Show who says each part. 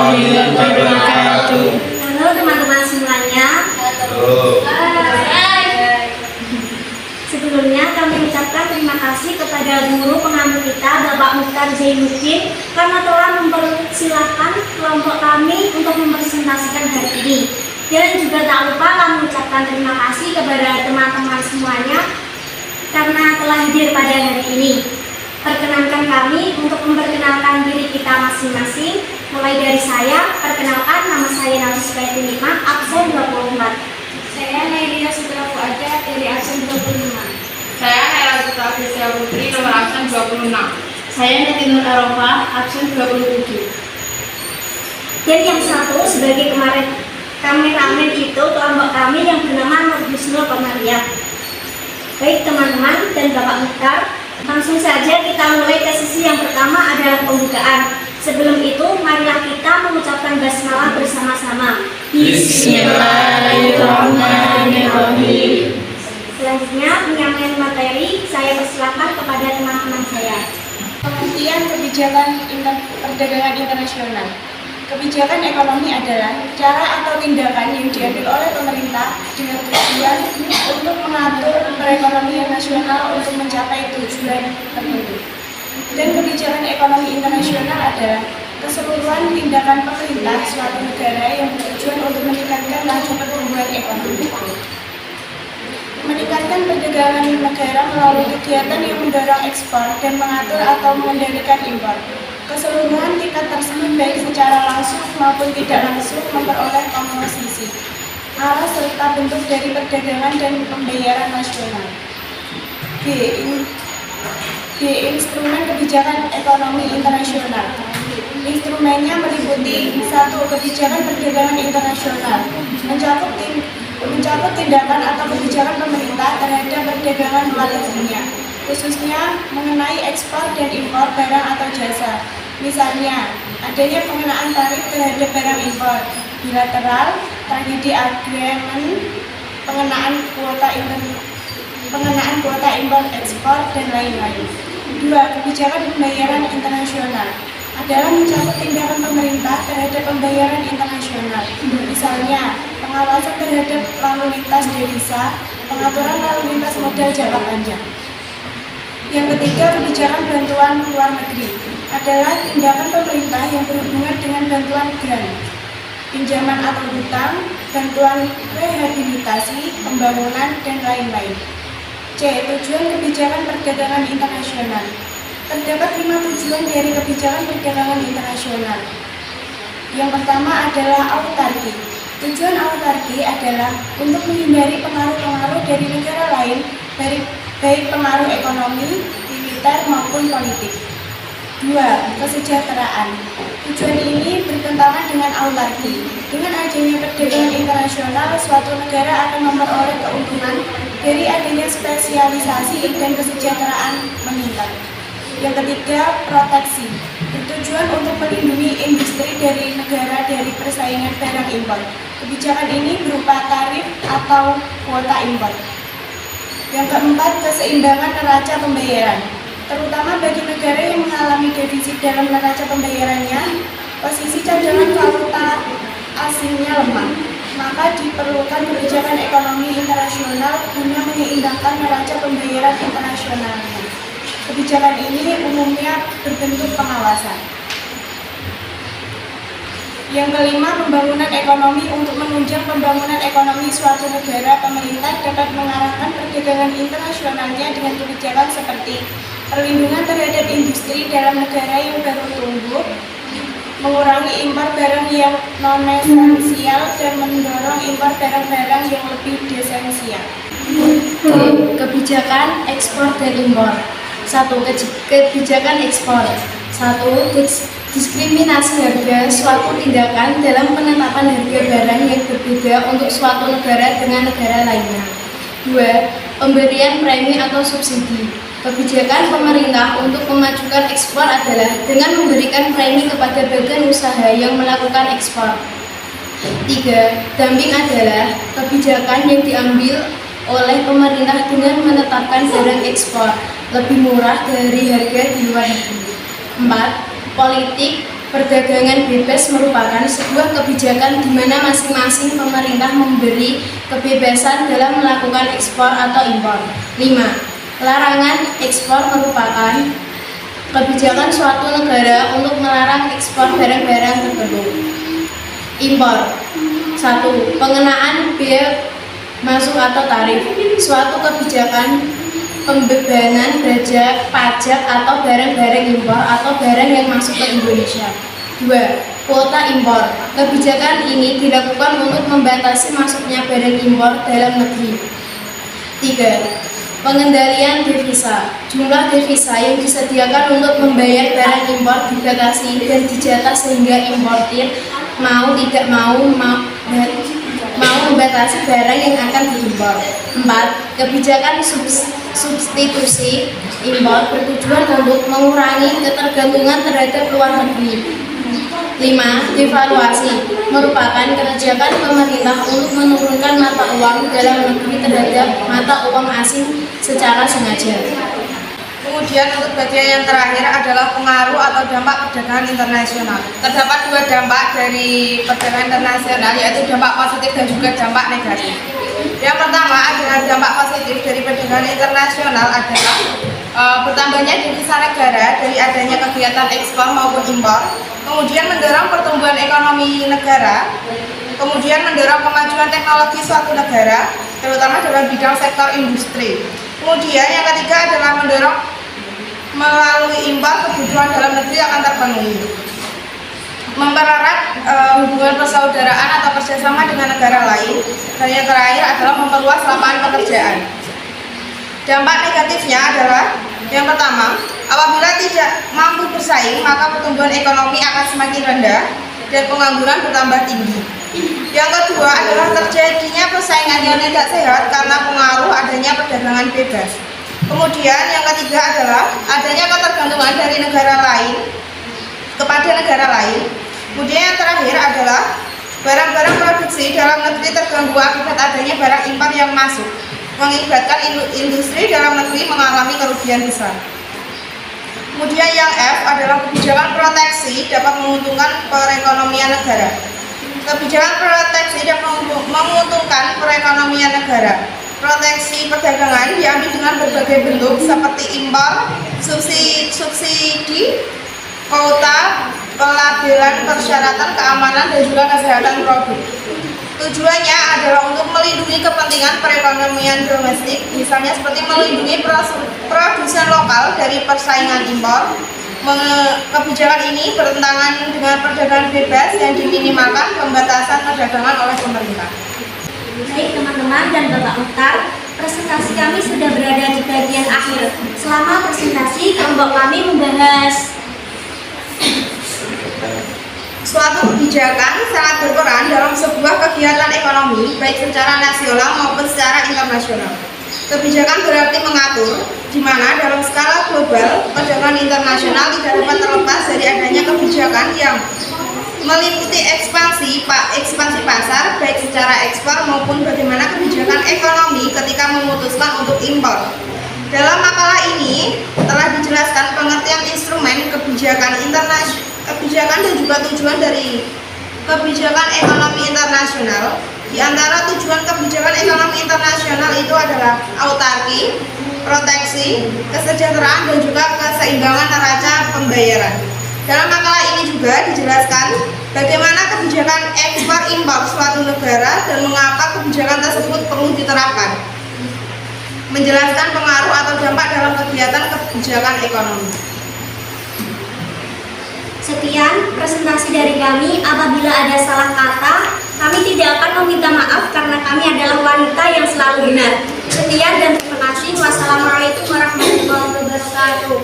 Speaker 1: warahmatullahi wabarakatuh.
Speaker 2: Halo teman-teman semuanya. Sebelumnya kami ucapkan terima kasih kepada guru pengampu kita Bapak Mukhtar Zainuddin karena telah mempersilahkan kelompok kami untuk mempresentasikan hari ini. Dan juga tak lupa kami ucapkan terima kasih kepada teman-teman semuanya karena telah hadir pada hari ini. Perkenankan kami untuk memperkenalkan diri kita masing-masing. Mulai dari saya, perkenalkan nama saya Nafis Baitunima, absen 24.
Speaker 3: Saya Nailia Sutra Fuada dari absen 25.
Speaker 4: Saya Naila Sutra Fisya Putri, nomor absen 26.
Speaker 1: Saya Natinur Arofah, absen 27.
Speaker 2: Dan yang satu sebagai kameramen itu kelompok kami yang bernama Nur Husnul Komariah. Baik teman-teman dan Bapak Mukhtar, langsung saja kita mulai ke sesi yang pertama adalah pembukaan. Sebelum itu, marilah kita mengucapkan basmalah bersama-sama.
Speaker 1: Bismillahirrahmanirrahim.
Speaker 2: Selanjutnya, penyampaian materi saya persilakan kepada teman-teman saya.
Speaker 3: Pengertian kebijakan perdagangan internasional. Kebijakan ekonomi adalah cara atau tindakan yang diambil oleh pemerintah dengan tujuan untuk mengatur perekonomian nasional untuk mencapai tujuan tertentu. Dan kebijakan ekonomi internasional adalah keseluruhan tindakan pemerintah suatu negara yang bertujuan untuk meningkatkan laju pertumbuhan ekonomi. Meningkatkan perdagangan negara melalui kegiatan yang mendorong ekspor dan mengatur atau mengendalikan impor. Keseluruhan tingkat tersebut baik secara langsung maupun tidak langsung memperoleh komposisi, arah serta bentuk dari perdagangan dan pembayaran nasional. Instrumen kebijakan ekonomi internasional. Instrumennya meliputi 1. Kebijakan perdagangan internasional, mencakup tindakan atau kebijakan pemerintah terhadap perdagangan luar negerinya, khususnya mengenai ekspor dan impor barang atau jasa. Misalnya, adanya pengenaan tarif terhadap barang impor, bilateral, trade agreement, pengenaan kuota impor ekspor, dan lain-lain. 2. Kebijakan pembayaran internasional adalah mencakup tindakan pemerintah terhadap pembayaran internasional. Misalnya, pengawasan terhadap lalu lintas devisa, pengaturan lalu lintas modal jangka panjang. Yang ketiga, kebijakan bantuan luar negeri adalah tindakan pemerintah yang berhubungan dengan bantuan grant, pinjaman atau hutang, bantuan rehabilitasi, pembangunan, dan lain-lain. C. Tujuan kebijakan perdagangan internasional. Terdapat 5 tujuan dari kebijakan perdagangan internasional. Yang pertama adalah autarki. Tujuan autarki adalah untuk menghindari pengaruh-pengaruh dari negara lain, baik pengaruh ekonomi, militer, maupun politik. 2. Kesejahteraan. Tujuan ini bertentangan dengan autarki. Dengan adanya perdagangan internasional, suatu negara akan memperoleh keuntungan dari adanya spesialisasi dan kesejahteraan meningkat. Yang ketiga, proteksi. Bertujuan untuk melindungi industri dari negara dari persaingan barang impor. Kebijakan ini berupa tarif atau kuota impor. Yang keempat, keseimbangan neraca pembayaran. Terutama bagi negara yang mengalami defisit dalam neraca pembayarannya, posisi cadangan valuta asingnya lemah, maka diperlukan kebijakan ekonomi internasional guna menyeimbangkan neraca pembayaran internasionalnya. Kebijakan ini umumnya berbentuk pengawasan. Yang kelima, pembangunan ekonomi. Untuk menunjang pembangunan ekonomi suatu negara, pemerintah dapat mengarahkan perdagangan internasionalnya dengan kebijakan seperti perlindungan terhadap industri dalam negara yang baru tumbuh, mengurangi impor barang yang non-esensial, dan mendorong impor barang-barang yang lebih esensial.
Speaker 1: Kebijakan ekspor dan impor. 1. Kebijakan ekspor. 1. Diskriminasi harga. Suatu tindakan dalam penetapan harga barang yang berbeda untuk suatu negara dengan negara lainnya. 2. Pemberian premi atau subsidi. Kebijakan pemerintah untuk memajukan ekspor adalah dengan memberikan premi kepada badan usaha yang melakukan ekspor. 3. Dumping adalah kebijakan yang diambil oleh pemerintah dengan menetapkan barang ekspor lebih murah dari harga di luar negeri. 4. Politik Perdagangan bebas merupakan sebuah kebijakan di mana masing-masing pemerintah memberi kebebasan dalam melakukan ekspor atau impor. 5. Larangan ekspor merupakan kebijakan suatu negara untuk melarang ekspor barang-barang tertentu. Impor. 1. Pengenaan bea masuk atau tarif. Suatu kebijakan pembebanan pajak atau barang-barang impor atau barang yang masuk ke Indonesia. 2. Kuota impor. Kebijakan ini dilakukan untuk membatasi masuknya barang impor dalam negeri. 3. Pengendalian devisa. Jumlah devisa yang disediakan untuk membayar barang impor dibatasi dan dijatah sehingga importir mau tidak mau membatasi barang yang akan diimpor. 4. Kebijakan substitusi impor bertujuan untuk mengurangi ketergantungan terhadap luar negeri. 5. Devaluasi merupakan kebijakan pemerintah untuk menurunkan mata uang dalam negeri terhadap mata uang asing secara sengaja.
Speaker 4: Kemudian untuk bagian yang terakhir adalah pengaruh atau dampak perdagangan internasional. Terdapat 2 dampak dari perdagangan internasional, yaitu dampak positif dan juga dampak negatif. Yang pertama adalah dampak positif dari perdagangan internasional adalah bertambahnya devisa negara dari adanya kegiatan ekspor maupun impor, kemudian mendorong pertumbuhan ekonomi negara, kemudian mendorong kemajuan teknologi suatu negara, terutama dalam bidang sektor industri. Kemudian yang ketiga adalah mendorong melalui impor kebutuhan dalam negeri akan terpenuhi. Mempererat hubungan persaudaraan atau kerjasama dengan negara lain, dan yang terakhir adalah memperluas lapangan pekerjaan. Dampak negatifnya adalah yang pertama, apabila tidak mampu bersaing, maka pertumbuhan ekonomi akan semakin rendah dan pengangguran bertambah tinggi. Yang kedua adalah terjadinya persaingan yang tidak sehat karena pengaruh adanya perdagangan bebas. Kemudian yang ketiga adalah adanya ketergantungan dari negara lain kepada negara lain. Kemudian yang terakhir adalah barang-barang produksi dalam negeri terganggu akibat adanya barang impor yang masuk, mengakibatkan industri dalam negeri mengalami kerugian besar. Kemudian yang F adalah kebijakan proteksi dapat menguntungkan perekonomian negara. Kebijakan proteksi dapat menguntungkan perekonomian negara. Proteksi perdagangan diambil dengan berbagai bentuk seperti impor, subsidi, kuota, pelabelan, persyaratan, keamanan, dan juga kesehatan produk. Tujuannya adalah untuk melindungi kepentingan perekonomian domestik, misalnya seperti melindungi produsen lokal dari persaingan impor. Kebijakan ini bertentangan dengan perdagangan bebas yang diminimalkan pembatasan perdagangan oleh pemerintah.
Speaker 2: Baik teman-teman dan Bapak Mukhtar, presentasi kami sudah berada di bagian akhir. Selama presentasi, kelompok kami membahas
Speaker 4: Suatu kebijakan sangat berperan dalam sebuah kegiatan ekonomi, baik secara nasional maupun secara internasional. Kebijakan berarti mengatur, di mana dalam skala global, perdagangan internasional tidak dapat terlepas dari adanya kebijakan yang meliputi ekspansi pasar, baik secara ekspor maupun bagaimana kebijakan ekonomi ketika memutuskan untuk impor. Dalam makalah ini telah dijelaskan pengertian instrumen kebijakan dan juga tujuan dari kebijakan ekonomi internasional. Di antara tujuan kebijakan ekonomi internasional itu adalah autarki, proteksi, kesejahteraan, dan juga keseimbangan neraca pembayaran. Dalam makalah ini juga dijelaskan bagaimana kebijakan ekspor impor suatu negara dan mengapa kebijakan tersebut perlu diterapkan. Menjelaskan pengaruh atau dampak dalam kegiatan kebijakan ekonomi.
Speaker 2: sekian presentasi dari kami. Apabila ada salah kata, kami tidak akan meminta maaf karena kami adalah wanita yang selalu benar. Sekian dan terima kasih. Wassalamualaikum warahmatullahi wabarakatuh.